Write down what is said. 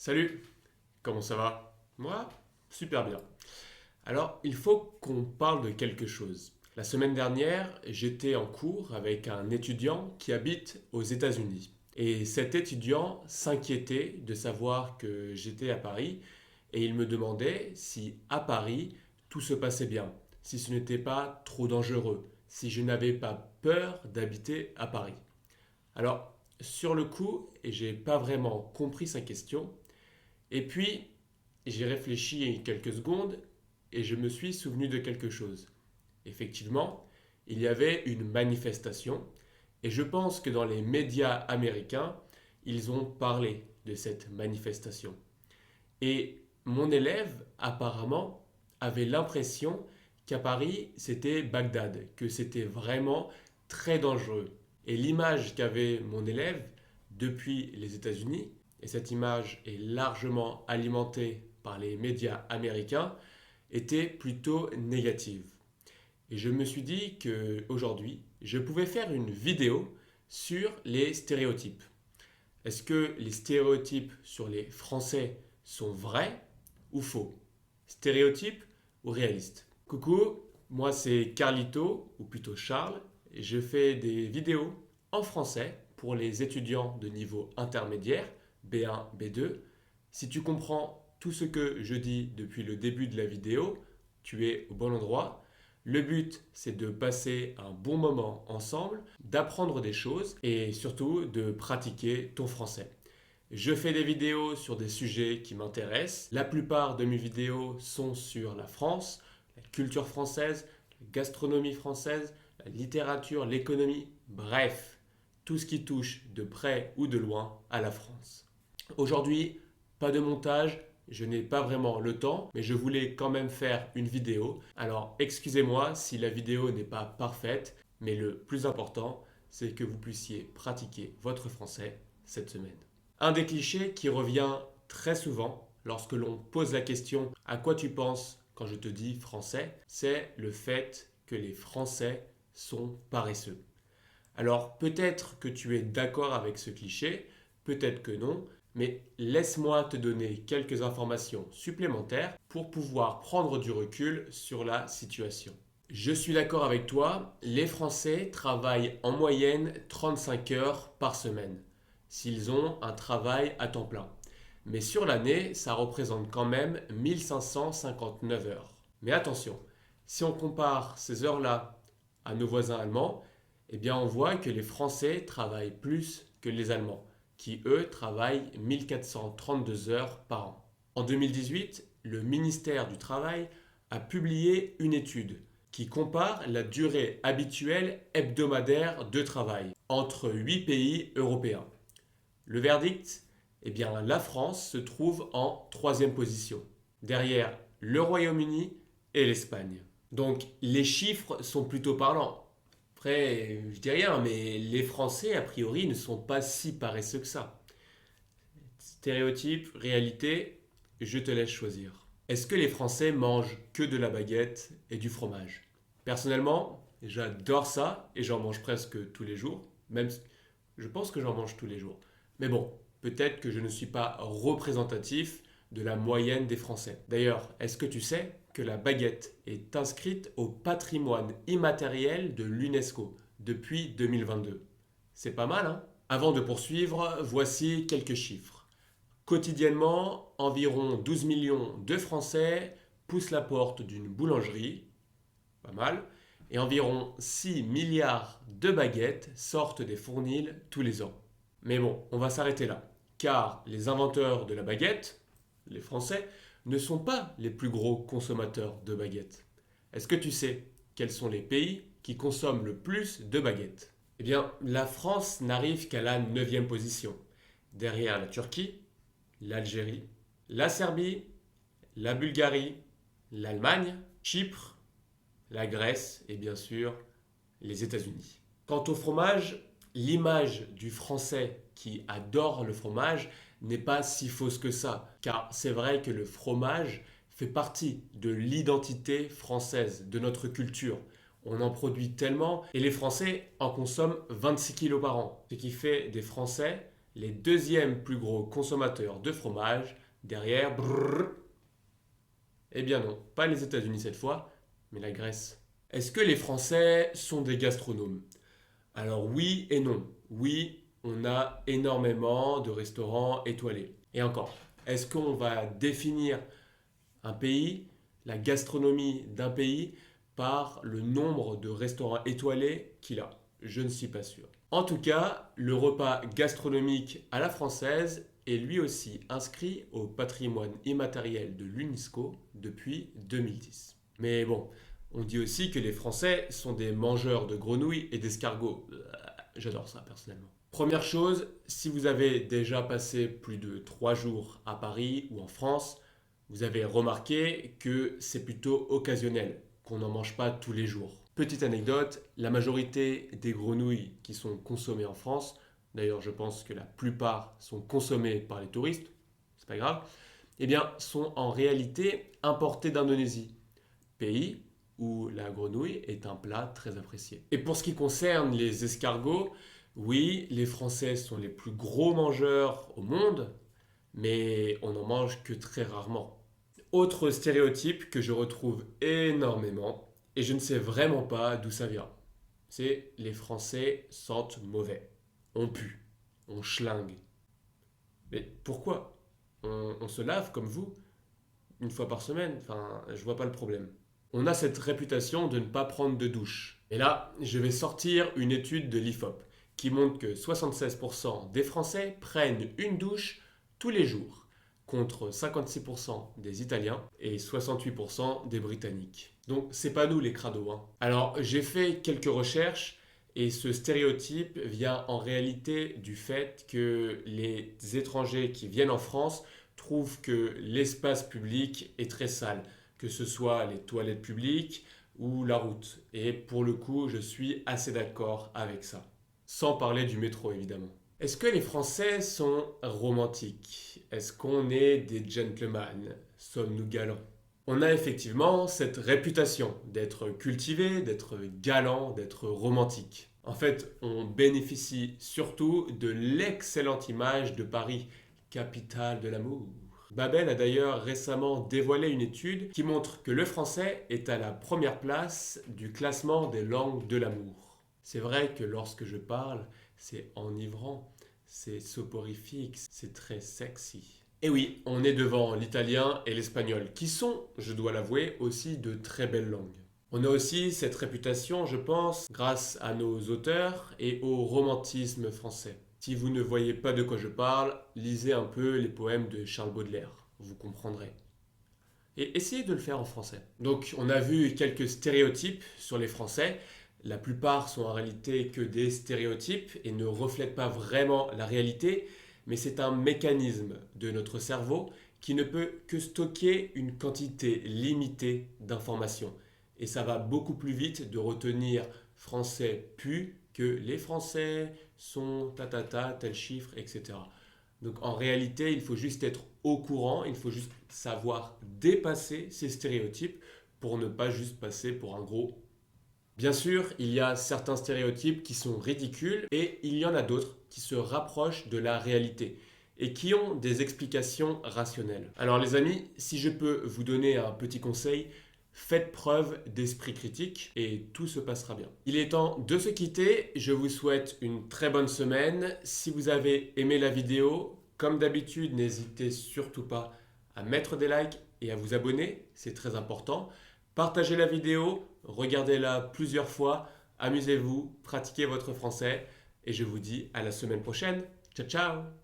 Salut, comment ça va? Moi, super bien. Alors, il faut qu'on parle de quelque chose. La semaine dernière, j'étais en cours avec un étudiant qui habite aux États-Unis. Et cet étudiant s'inquiétait de savoir que j'étais à Paris et il me demandait si à Paris tout se passait bien, si ce n'était pas trop dangereux, si je n'avais pas peur d'habiter à Paris. Alors, sur le coup, j'ai pas vraiment compris sa question. Et puis, j'ai réfléchi quelques secondes et je me suis souvenu de quelque chose. Effectivement, il y avait une manifestation et je pense que dans les médias américains, ils ont parlé de cette manifestation. Et mon élève, apparemment, avait l'impression qu'à Paris, c'était Bagdad, que c'était vraiment très dangereux. Et l'image qu'avait mon élève depuis les États-Unis, et cette image est largement alimentée par les médias américains, était plutôt négative. Et je me suis dit qu'aujourd'hui, je pouvais faire une vidéo sur les stéréotypes. Est-ce que les stéréotypes sur les Français sont vrais ou faux? Stéréotypes ou réalistes? Coucou, moi c'est Carlito, ou plutôt Charles, et je fais des vidéos en français pour les étudiants de niveau intermédiaire, B1, B2. Si tu comprends tout ce que je dis depuis le début de la vidéo, tu es au bon endroit. Le but, c'est de passer un bon moment ensemble, d'apprendre des choses et surtout de pratiquer ton français. Je fais des vidéos sur des sujets qui m'intéressent. La plupart de mes vidéos sont sur la France, la culture française, la gastronomie française, la littérature, l'économie, bref, tout ce qui touche de près ou de loin à la France. Aujourd'hui, pas de montage, je n'ai pas vraiment le temps, mais je voulais quand même faire une vidéo. Alors excusez-moi si la vidéo n'est pas parfaite, mais le plus important, c'est que vous puissiez pratiquer votre français cette semaine. Un des clichés qui revient très souvent lorsque l'on pose la question à quoi tu penses quand je te dis français, c'est le fait que les Français sont paresseux. Alors peut-être que tu es d'accord avec ce cliché, peut-être que non, mais laisse-moi te donner quelques informations supplémentaires pour pouvoir prendre du recul sur la situation. Je suis d'accord avec toi, les Français travaillent en moyenne 35 heures par semaine, s'ils ont un travail à temps plein. Mais sur l'année, ça représente quand même 1559 heures. Mais attention, si on compare ces heures-là à nos voisins allemands, eh bien on voit que les Français travaillent plus que les Allemands, qui eux travaillent 1432 heures par an. En 2018, le ministère du Travail a publié une étude qui compare la durée habituelle hebdomadaire de travail entre 8 pays européens. Le verdict, eh bien la France se trouve en troisième position, derrière le Royaume-Uni et l'Espagne. Donc les chiffres sont plutôt parlants. Après, je dis rien, mais les Français, a priori, ne sont pas si paresseux que ça. Stéréotype, réalité, je te laisse choisir. Est-ce que les Français mangent que de la baguette et du fromage? Personnellement, j'adore ça et j'en mange presque tous les jours. Même, je pense que j'en mange tous les jours. Mais bon, peut-être que je ne suis pas représentatif de la moyenne des Français. D'ailleurs, est-ce que tu sais que la baguette est inscrite au patrimoine immatériel de l'UNESCO depuis 2022? C'est pas mal, hein? Avant de poursuivre, voici quelques chiffres. Quotidiennement, environ 12 millions de Français poussent la porte d'une boulangerie, pas mal, et environ 6 milliards de baguettes sortent des fournils tous les ans. Mais bon, on va s'arrêter là, car les inventeurs de la baguette, les Français, ne sont pas les plus gros consommateurs de baguettes. Est-ce que tu sais quels sont les pays qui consomment le plus de baguettes? Eh bien, la France n'arrive qu'à la neuvième position, derrière la Turquie, l'Algérie, la Serbie, la Bulgarie, l'Allemagne, Chypre, la Grèce et bien sûr les États-Unis. Quant au fromage, l'image du Français qui adore le fromage n'est pas si fausse que ça, car c'est vrai que le fromage fait partie de l'identité française, de notre culture. On en produit tellement et les Français en consomment 26 kilos par an, ce qui fait des Français les deuxièmes plus gros consommateurs de fromage, derrière, eh bien non, pas les États-Unis cette fois, mais la Grèce. Est-ce que les Français sont des gastronomes? Alors oui et non. Oui, on a énormément de restaurants étoilés. Et encore, est-ce qu'on va définir un pays, la gastronomie d'un pays, par le nombre de restaurants étoilés qu'il a? Je ne suis pas sûr. En tout cas, le repas gastronomique à la française est lui aussi inscrit au patrimoine immatériel de l'UNESCO depuis 2010. Mais bon, on dit aussi que les Français sont des mangeurs de grenouilles et d'escargots. J'adore ça personnellement. Première chose, si vous avez déjà passé plus de 3 jours à Paris ou en France, vous avez remarqué que c'est plutôt occasionnel, qu'on n'en mange pas tous les jours. Petite anecdote, la majorité des grenouilles qui sont consommées en France, d'ailleurs je pense que la plupart sont consommées par les touristes, c'est pas grave, eh bien sont en réalité importées d'Indonésie, pays où la grenouille est un plat très apprécié. Et pour ce qui concerne les escargots, oui, les Français sont les plus gros mangeurs au monde, mais on n'en mange que très rarement. Autre stéréotype que je retrouve énormément, et je ne sais vraiment pas d'où ça vient, c'est les Français sentent mauvais. On pue, on schlingue. Mais pourquoi on se lave comme vous, une fois par semaine, enfin, je vois pas le problème. On a cette réputation de ne pas prendre de douche. Et là, je vais sortir une étude de l'IFOP qui montre que 76% des Français prennent une douche tous les jours, contre 56% des Italiens et 68% des Britanniques. Donc c'est pas nous les crados, hein. Alors j'ai fait quelques recherches et ce stéréotype vient en réalité du fait que les étrangers qui viennent en France trouvent que l'espace public est très sale, que ce soit les toilettes publiques ou la route. Et pour le coup, je suis assez d'accord avec ça. Sans parler du métro, évidemment. Est-ce que les Français sont romantiques? Est-ce qu'on est des gentlemen? Sommes-nous galants? On a effectivement cette réputation d'être cultivé, d'être galant, d'être romantique. En fait, on bénéficie surtout de l'excellente image de Paris, capitale de l'amour. Babel a d'ailleurs récemment dévoilé une étude qui montre que le français est à la première place du classement des langues de l'amour. C'est vrai que lorsque je parle, c'est enivrant, c'est soporifique, c'est très sexy. Et oui, on est devant l'italien et l'espagnol, qui sont, je dois l'avouer, aussi de très belles langues. On a aussi cette réputation, je pense, grâce à nos auteurs et au romantisme français. Si vous ne voyez pas de quoi je parle, lisez un peu les poèmes de Charles Baudelaire, vous comprendrez. Et essayez de le faire en français. Donc on a vu quelques stéréotypes sur les Français. La plupart sont en réalité que des stéréotypes et ne reflètent pas vraiment la réalité, mais c'est un mécanisme de notre cerveau qui ne peut que stocker une quantité limitée d'informations. Et ça va beaucoup plus vite de retenir français pu que les Français sont tel chiffre, etc. Donc en réalité, il faut juste être au courant, il faut juste savoir dépasser ces stéréotypes pour ne pas juste passer pour un gros. Bien sûr, il y a certains stéréotypes qui sont ridicules et il y en a d'autres qui se rapprochent de la réalité et qui ont des explications rationnelles. Alors les amis, si je peux vous donner un petit conseil, faites preuve d'esprit critique et tout se passera bien. Il est temps de se quitter, je vous souhaite une très bonne semaine. Si vous avez aimé la vidéo, comme d'habitude, n'hésitez surtout pas à mettre des likes et à vous abonner, c'est très important. Partagez la vidéo, regardez-la plusieurs fois, amusez-vous, pratiquez votre français et je vous dis à la semaine prochaine. Ciao ciao!